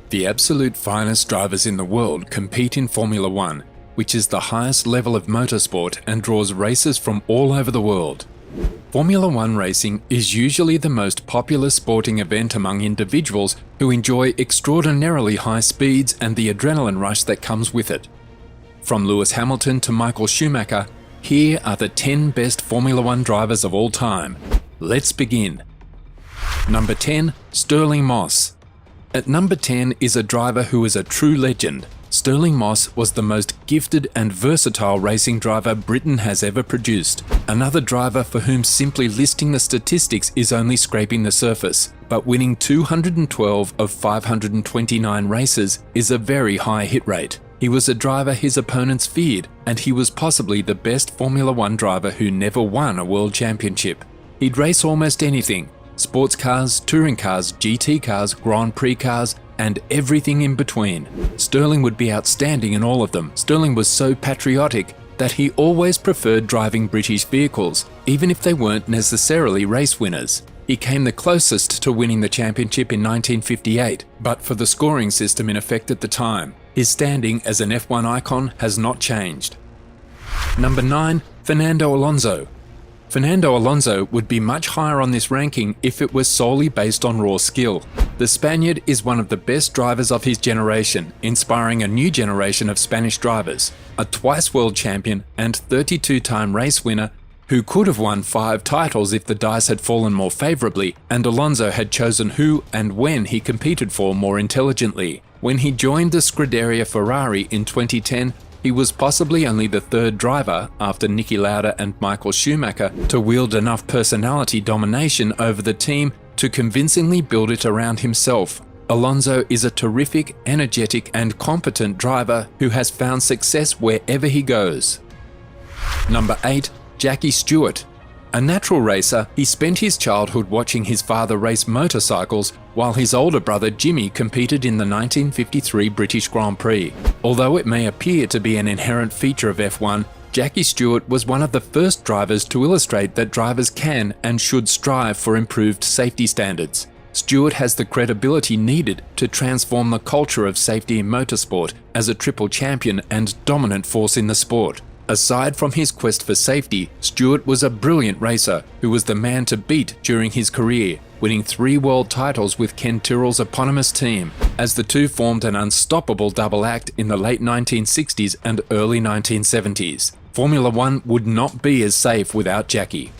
The absolute finest drivers in the world compete in Formula One, which is the highest level of motorsport and draws racers from all over the world. Formula One racing is usually the most popular sporting event among individuals who enjoy extraordinarily high speeds and the adrenaline rush that comes with it. From Lewis Hamilton to Michael Schumacher, here are the 10 best Formula One drivers of all time. Let's begin. Number 10, Stirling Moss. At number 10 is a driver who is a true legend. Stirling Moss was the most gifted and versatile racing driver Britain has ever produced. Another driver for whom simply listing the statistics is only scraping the surface, but winning 212 of 529 races is a very high hit rate. He was a driver his opponents feared, and he was possibly the best Formula One driver who never won a world championship. He'd race almost anything: sports cars, touring cars, GT cars, Grand Prix cars, and everything in between. Stirling would be outstanding in all of them. Stirling was so patriotic that he always preferred driving British vehicles, even if they weren't necessarily race winners. He came the closest to winning the championship in 1958, but for the scoring system in effect at the time. His standing as an F1 icon has not changed. Number 9, Fernando Alonso. Fernando Alonso would be much higher on this ranking if it was solely based on raw skill. The Spaniard is one of the best drivers of his generation, inspiring a new generation of Spanish drivers. A twice world champion and 32-time race winner who could have won 5 titles if the dice had fallen more favourably and Alonso had chosen who and when he competed for more intelligently. When he joined the Scuderia Ferrari in 2010, he was possibly only the third driver, after Niki Lauda and Michael Schumacher, to wield enough personality domination over the team to convincingly build it around himself. Alonso is a terrific, energetic and competent driver who has found success wherever he goes. Number 8, Jackie Stewart. A natural racer, he spent his childhood watching his father race motorcycles while his older brother Jimmy competed in the 1953 British Grand Prix. Although it may appear to be an inherent feature of F1, Jackie Stewart was one of the first drivers to illustrate that drivers can and should strive for improved safety standards. Stewart has the credibility needed to transform the culture of safety in motorsport as a triple champion and dominant force in the sport. Aside from his quest for safety, Stewart was a brilliant racer who was the man to beat during his career, winning 3 world titles with Ken Tyrrell's eponymous team, as the two formed an unstoppable double act in the late 1960s and early 1970s. Formula One would not be as safe without Jackie.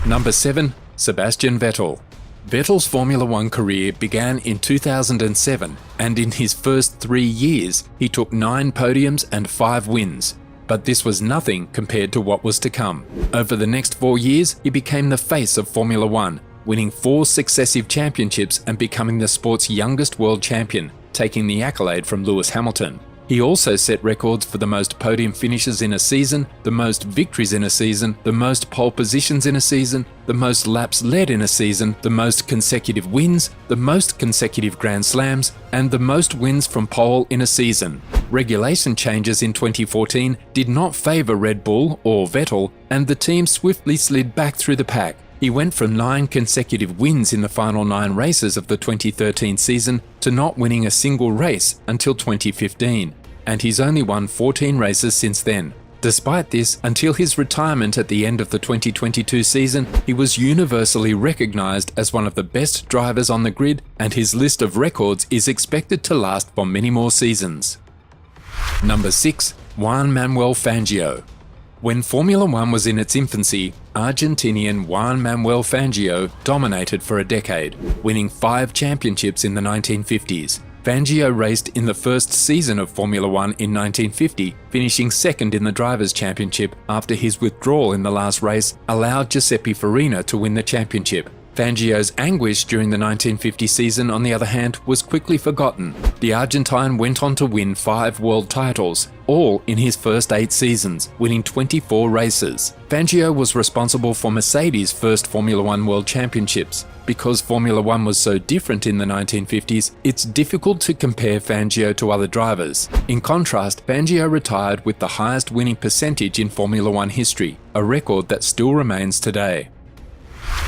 Number 7, Sebastian Vettel. Vettel's Formula One career began in 2007, and in his first 3 years, he took 9 podiums and 5 wins. But this was nothing compared to what was to come. Over the next 4 years, he became the face of Formula One, winning 4 successive championships and becoming the sport's youngest world champion, taking the accolade from Lewis Hamilton. He also set records for the most podium finishes in a season, the most victories in a season, the most pole positions in a season, the most laps led in a season, the most consecutive wins, the most consecutive Grand Slams, and the most wins from pole in a season. Regulation changes in 2014 did not favour Red Bull or Vettel, and the team swiftly slid back through the pack. He went from 9 consecutive wins in the final 9 races of the 2013 season to not winning a single race until 2015, and he's only won 14 races since then. Despite this, until his retirement at the end of the 2022 season, he was universally recognised as one of the best drivers on the grid, and his list of records is expected to last for many more seasons. Number 6, Juan Manuel Fangio. When Formula One was in its infancy, Argentinian Juan Manuel Fangio dominated for a decade, winning 5 championships in the 1950s. Fangio raced in the first season of Formula One in 1950, finishing second in the Drivers' Championship after his withdrawal in the last race allowed Giuseppe Farina to win the championship. Fangio's anguish during the 1950 season, on the other hand, was quickly forgotten. The Argentine went on to win 5 world titles, all in his first 8 seasons, winning 24 races. Fangio was responsible for Mercedes' first Formula One World Championships. Because Formula One was so different in the 1950s, it's difficult to compare Fangio to other drivers. In contrast, Fangio retired with the highest winning percentage in Formula One history, a record that still remains today.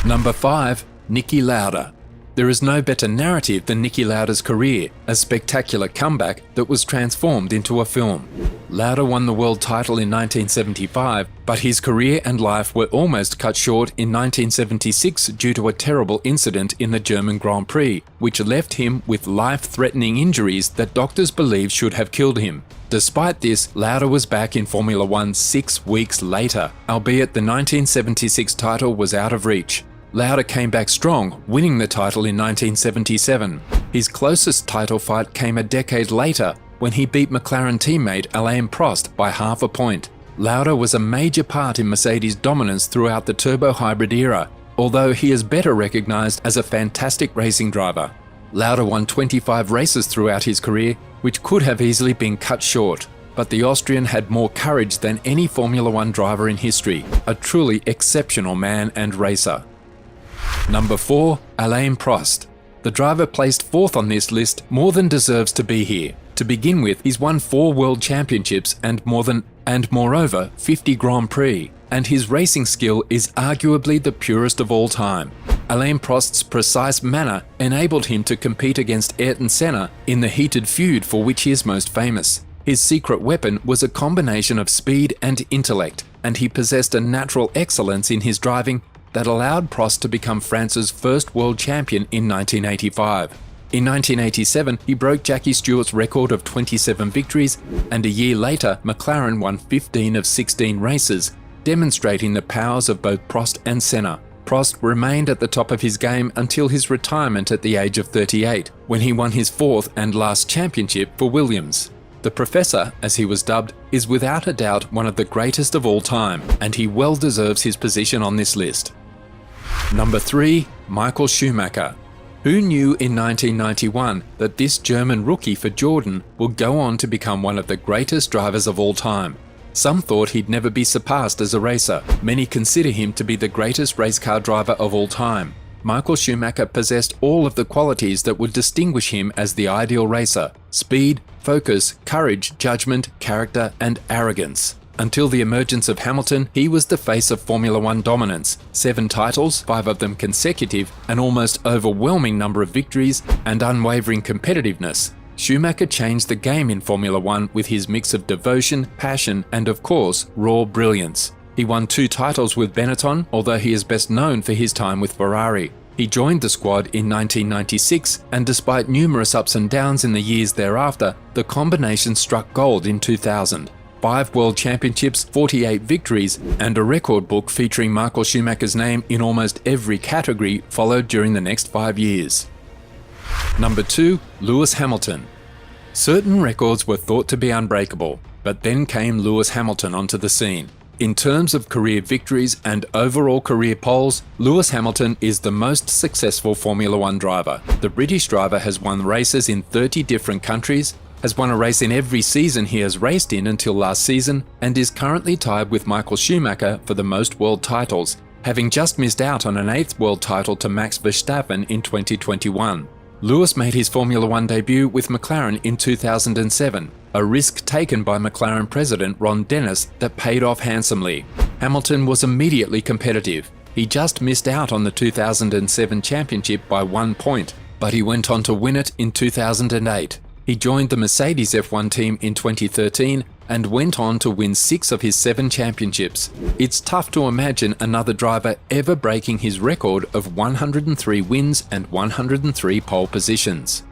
Number 5, Niki Lauda. There is no better narrative than Niki Lauda's career, a spectacular comeback that was transformed into a film. Lauda won the world title in 1975, but his career and life were almost cut short in 1976 due to a terrible incident in the German Grand Prix, which left him with life-threatening injuries that doctors believed should have killed him. Despite this, Lauda was back in Formula One 6 weeks later, albeit the 1976 title was out of reach. Lauda came back strong, winning the title in 1977. His closest title fight came a decade later when he beat McLaren teammate Alain Prost by half a point. Lauda was a major part in Mercedes' dominance throughout the turbo hybrid era, although he is better recognized as a fantastic racing driver. Lauda won 25 races throughout his career, which could have easily been cut short, but the Austrian had more courage than any Formula One driver in history, a truly exceptional man and racer. Number 4. Alain Prost. The driver placed fourth on this list more than deserves to be here. To begin with, he's won 4 world championships and moreover 50 Grand Prix, and his racing skill is arguably the purest of all time. Alain Prost's precise manner enabled him to compete against Ayrton Senna in the heated feud for which he is most famous. His secret weapon was a combination of speed and intellect, and he possessed a natural excellence in his driving that allowed Prost to become France's first world champion in 1985. In 1987, he broke Jackie Stewart's record of 27 victories, and a year later, McLaren won 15 of 16 races, demonstrating the powers of both Prost and Senna. Prost remained at the top of his game until his retirement at the age of 38, when he won his 4th and last championship for Williams. The Professor, as he was dubbed, is without a doubt one of the greatest of all time, and he well deserves his position on this list. Number 3. Michael Schumacher. Who knew in 1991 that this German rookie for Jordan would go on to become one of the greatest drivers of all time? Some thought he'd never be surpassed as a racer. Many consider him to be the greatest race car driver of all time. Michael Schumacher possessed all of the qualities that would distinguish him as the ideal racer: speed, focus, courage, judgment, character, and arrogance. Until the emergence of Hamilton, he was the face of Formula One dominance: 7 titles, 5 of them consecutive, an almost overwhelming number of victories, and unwavering competitiveness. Schumacher changed the game in Formula One with his mix of devotion, passion, and of course, raw brilliance. He won 2 titles with Benetton, although he is best known for his time with Ferrari. He joined the squad in 1996, and despite numerous ups and downs in the years thereafter, the combination struck gold in 2000. 5 world championships, 48 victories, and a record book featuring Michael Schumacher's name in almost every category followed during the next 5 years. Number 2. Lewis Hamilton. Certain records were thought to be unbreakable, but then came Lewis Hamilton onto the scene. In terms of career victories and overall career poles, Lewis Hamilton is the most successful Formula One driver. The British driver has won races in 30 different countries, has won a race in every season he has raced in until last season, and is currently tied with Michael Schumacher for the most world titles, having just missed out on an 8th world title to Max Verstappen in 2021. Lewis made his Formula One debut with McLaren in 2007, a risk taken by McLaren president Ron Dennis that paid off handsomely. Hamilton was immediately competitive. He just missed out on the 2007 championship by 1 point, but he went on to win it in 2008. He joined the Mercedes F1 team in 2013 and went on to win 6 of his 7 championships. It's tough to imagine another driver ever breaking his record of 103 wins and 103 pole positions.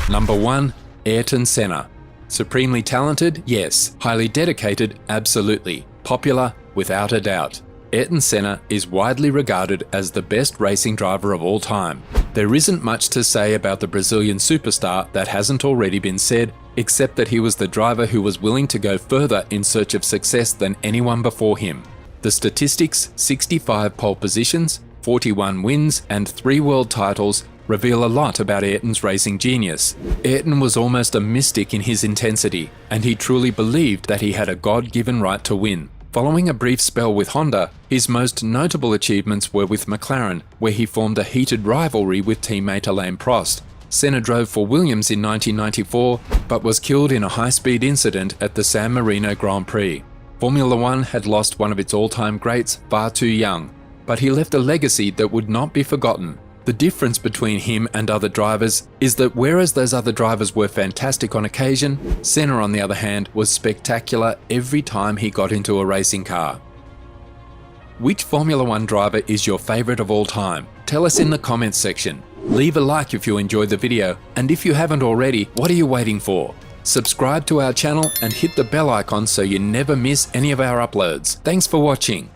Number 1. Ayrton Senna. Supremely talented? Yes. Highly dedicated? Absolutely. Popular? Without a doubt. Ayrton Senna is widely regarded as the best racing driver of all time. There isn't much to say about the Brazilian superstar that hasn't already been said, except that he was the driver who was willing to go further in search of success than anyone before him. The statistics, 65 pole positions, 41 wins, and 3 world titles reveal a lot about Ayrton's racing genius. Ayrton was almost a mystic in his intensity, and he truly believed that he had a God-given right to win. Following a brief spell with Honda, his most notable achievements were with McLaren, where he formed a heated rivalry with teammate Alain Prost. Senna drove for Williams in 1994, but was killed in a high-speed incident at the San Marino Grand Prix. Formula One had lost one of its all-time greats far too young, but he left a legacy that would not be forgotten. The difference between him and other drivers is that whereas those other drivers were fantastic on occasion, Senna on the other hand was spectacular every time he got into a racing car. Which Formula One driver is your favourite of all time? Tell us in the comments section. Leave a like if you enjoyed the video, and if you haven't already, what are you waiting for? Subscribe to our channel and hit the bell icon so you never miss any of our uploads. Thanks for watching.